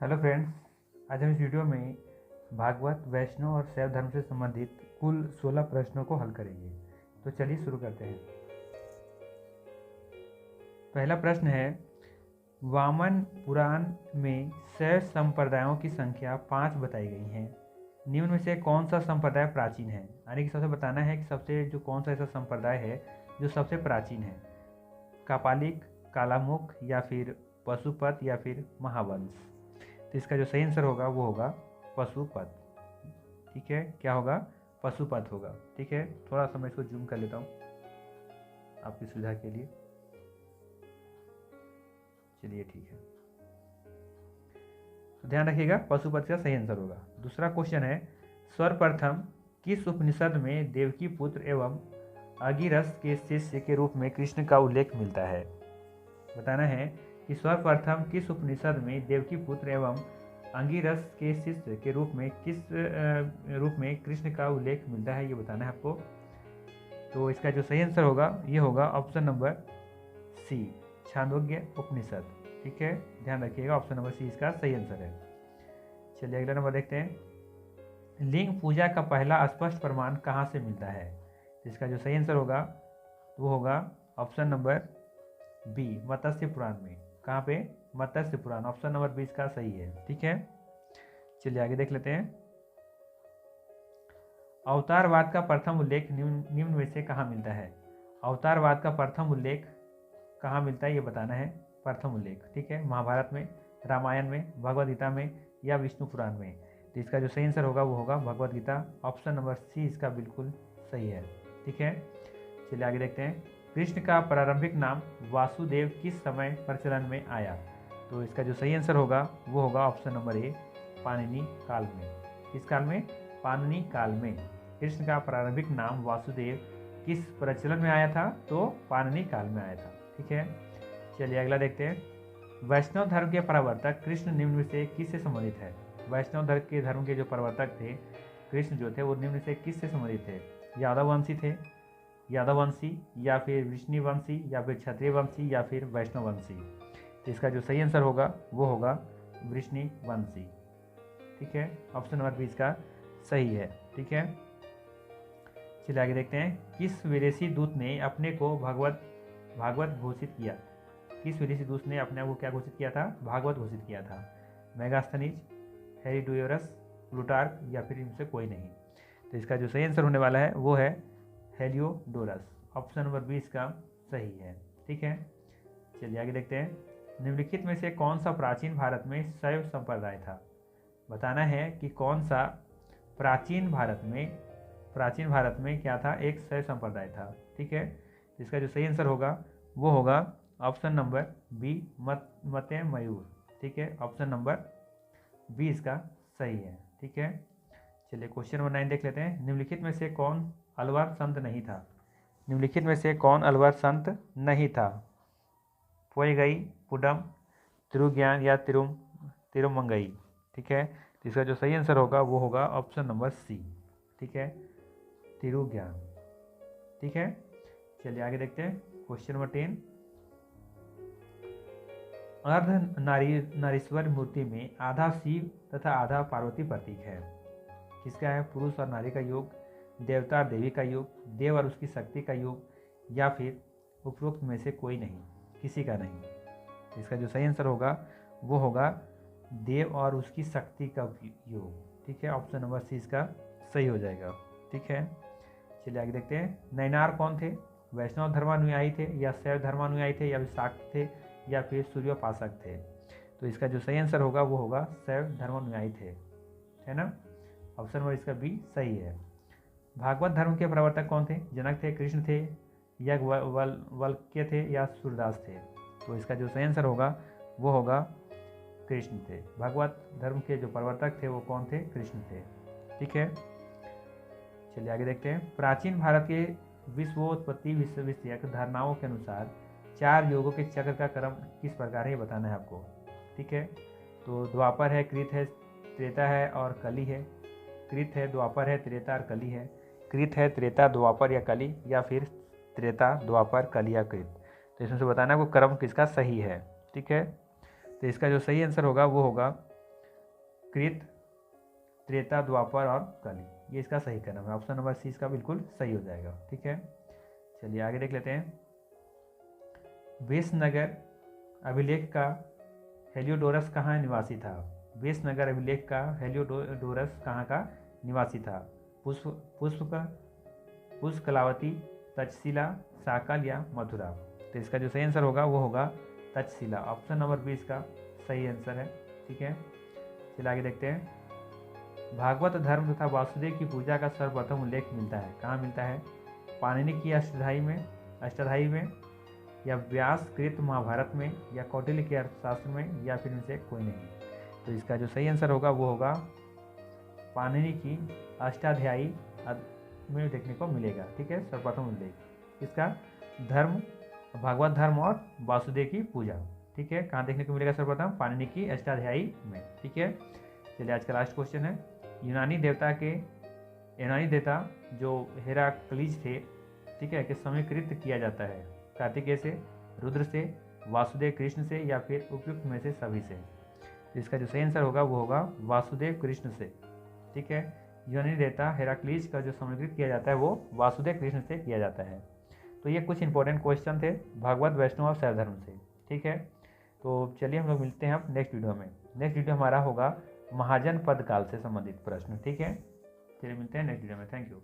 Hello friends, आज हम इस वीडियो में भागवत, वैष्णव और शैव धर्म से संबंधित कुल 16 प्रश्नों को हल करेंगे। तो चलिए शुरू करते हैं। पहला प्रश्न है, वामन पुराण में शैव संप्रदायों की संख्या 5 बताई गई है। निम्न में से कौन सा संप्रदाय प्राचीन है? यानी कि सबसे बताना है कि सबसे जो कौन सा ऐसा संप्रदाय है जो सबसे प्राचीन है। कापालिक, कालामुख या फिर पशुपत या फिर महावंश। तो इसका जो सही आंसर होगा वो होगा पशुपत। ठीक है, क्या होगा? पशुपत होगा। ठीक है, थोड़ा सा मैं इसको जूम कर लेता हूँ आपकी सुविधा के लिए। चलिए ठीक है, तो ध्यान रखिएगा, पशुपत का सही आंसर होगा। दूसरा क्वेश्चन है, सर्वप्रथम किस उपनिषद में देवकी पुत्र एवं अगिरस के शिष्य के रूप में कृष्ण का उल्लेख मिलता है? बताना है कि सर्वप्रथम किस उपनिषद में देवकी पुत्र एवं अंगिरस के शिष्य के रूप में किस रूप में कृष्ण का उल्लेख मिलता है, ये बताना है आपको। तो इसका जो सही आंसर होगा ये होगा ऑप्शन नंबर सी, छांदोग्य उपनिषद। ठीक है, ध्यान रखिएगा, ऑप्शन नंबर सी इसका सही आंसर है। चलिए अगला नंबर देखते हैं। लिंग पूजा का पहला स्पष्ट प्रमाण कहाँ से मिलता है? तो इसका जो सही आंसर होगा वो होगा ऑप्शन नंबर बी, मत्स्य पुराण में। कहाँ पे? मत्स्य पुराण, ऑप्शन नंबर 20 का सही है। ठीक है, चलिए आगे देख लेते हैं। अवतारवाद का प्रथम उल्लेख निम्न में से कहाँ मिलता है? अवतारवाद का प्रथम उल्लेख कहाँ मिलता है ये बताना है। प्रथम उल्लेख, ठीक है, महाभारत में, रामायण में, भगवद गीता में या विष्णु पुराण में? तो इसका जो सही आंसर होगा वो होगा Bhagavad Gita, option number C इसका बिल्कुल सही है। ठीक है, चलिए आगे देखते हैं। कृष्ण का प्रारंभिक नाम वासुदेव किस समय प्रचलन में आया? तो इसका जो सही आंसर होगा वो होगा ऑप्शन नंबर ए, पाणिनि काल में। किस काल में? पाणिनि काल में कृष्ण का प्रारंभिक नाम वासुदेव किस प्रचलन में आया था? तो पाणिनि काल में आया था। ठीक है, चलिए अगला देखते हैं। वैष्णव धर्म के प्रवर्तक कृष्ण निम्न में से किससे संबंधित है? वैष्णव धर्म के जो प्रवर्तक थे कृष्ण जो थे वो निम्न से किससे संबंधित थे? यादववंशी थे, यादववंशी या फिर विष्णुवंशी या फिर क्षत्रिय वंशी या फिर वैष्णववंशी? तो इसका जो सही आंसर होगा वो होगा वृष्णिवंशी। ठीक है, ऑप्शन नंबर 20 का सही है। ठीक है, चलिए आगे देखते हैं। किस विदेशी दूत ने अपने को भागवत घोषित किया? किस विदेशी दूत ने अपने आप को क्या घोषित किया था? भागवत घोषित किया था। मेगास्थनीज, हेरिडोयरस, प्लूटार्क या फिर इनसे कोई नहीं? तो इसका जो सही आंसर होने वाला है वो है हेलियोडोरस, ऑप्शन नंबर 20 का सही है। ठीक है, चलिए आगे देखते हैं। निम्नलिखित में से कौन सा प्राचीन भारत में शैव संप्रदाय था? बताना है कि कौन सा प्राचीन भारत में क्या था? एक शैव संप्रदाय था। ठीक है, तो इसका जो सही आंसर होगा वो होगा ऑप्शन नंबर बी, मते मयूर। ठीक है, ऑप्शन नंबर 20 का सही है। ठीक है, चलिए क्वेश्चन नंबर 9 देख लेते हैं। निम्नलिखित में से कौन अलवर संत नहीं था? निम्नलिखित में से कौन अलवर संत नहीं था? पोयगई, पुडम, तिरुज्ञान या तिरुमंगई? ठीक है, तो इसका जो सही आंसर होगा वो होगा ऑप्शन नंबर सी। ठीक है, तिरुज्ञान। ठीक है, चलिए आगे देखते हैं। Question number 10। अर्ध नारीश्वर मूर्ति में आधा शिव तथा आधा पार्वती प्रतीक है। किसका है? पुरुष और नारी का योग, देवता और देवी का योग, देव और उसकी शक्ति का योग या फिर उपरोक्त में से कोई नहीं, किसी का नहीं? इसका जो सही आंसर होगा वो होगा देव और उसकी शक्ति का योग। ठीक है, ऑप्शन नंबर सी इसका सही हो जाएगा। ठीक है, चलिए आगे देखते हैं। नैनार कौन थे? वैष्णव धर्मानुयायी थे या शैव धर्मानुयायी थे या शाक्त थे या फिर सूर्योपासक थे? तो इसका जो सही आंसर होगा वो होगा शैव धर्मानुयायी थे, है ना? ऑप्शन नंबर इसका बी सही है। भागवत धर्म के प्रवर्तक कौन थे? जनक थे, कृष्ण थे, याज्ञवल्क्य थे या सूरदास थे? तो इसका जो सही आंसर होगा वो होगा कृष्ण थे। भागवत धर्म के जो प्रवर्तक थे वो कौन थे? कृष्ण थे। ठीक है, चलिए आगे देखते हैं। प्राचीन भारत के विश्वोत्पत्ति विषयक धारणाओं के अनुसार 4 योगों के चक्र का क्रम किस प्रकार है ये बताना है आपको। ठीक है, तो द्वापर है, कृत है, त्रेता है और कली है। कृत है, द्वापर है, त्रेता और कली है। कृत है, त्रेता, द्वापर या कली या फिर त्रेता, द्वापर, कली या कृत? तो इसमें से बताना है वो क्रम किसका सही है। ठीक है, तो इसका जो सही आंसर होगा वो होगा कृत, त्रेता, द्वापर और कलि। ये इसका सही क्रम है। ऑप्शन नंबर सी इसका बिल्कुल सही हो जाएगा। ठीक है, चलिए आगे देख लेते हैं। वेशनगर अभिलेख का हेलियोडोरस कहाँ निवासी था? वेशनगर अभिलेख का हेलियोडोरस कहाँ का निवासी था? पुष्कलावती, तक्षशिला, साकल या मथुरा? तो इसका जो सही आंसर होगा वो होगा तक्षशिला। ऑप्शन नंबर बी इसका सही आंसर है। ठीक है, चलिए आगे देखते हैं। भागवत धर्म तथा वासुदेव की पूजा का सर्वप्रथम उल्लेख मिलता है, कहाँ मिलता है? पाणिनि की अष्टाध्यायी में, या व्यास कृत महाभारत में, या कौटिल्य के अर्थशास्त्र में, या फिर इनसे कोई नहीं। तो इसका जो सही आंसर होगा वो होगा पाणिनि की अष्टाध्यायी में देखने को मिलेगा। ठीक है, सर्वप्रथम उल्लेख इसका धर्म, भागवत धर्म और वासुदेव की पूजा। ठीक है, कहाँ देखने को मिलेगा सर्वप्रथम? पाणिनि की अष्टाध्यायी में। ठीक है, चलिए आज का लास्ट क्वेश्चन है। यूनानी देवता जो हेराक्लीज थे, ठीक है, कि समीकृत किया जाता है कार्तिकेय से, रुद्र से, वासुदेव कृष्ण से, या फिर उपयुक्त में से सभी से? तो इसका जो सही आंसर होगा वो होगा वासुदेव कृष्ण से। ठीक है, यूनानी देवता हेराक्लीज का जो समीकृत किया जाता है वो वासुदेव कृष्ण से किया जाता है। तो ये कुछ इंपॉर्टेंट क्वेश्चन थे भागवत, वैष्णव और शैव धर्म से। ठीक है, तो चलिए हम लोग मिलते हैं अब नेक्स्ट वीडियो में। नेक्स्ट वीडियो हमारा होगा महाजन पद काल से संबंधित प्रश्न। ठीक है, चलिए मिलते हैं नेक्स्ट वीडियो में। Thank you.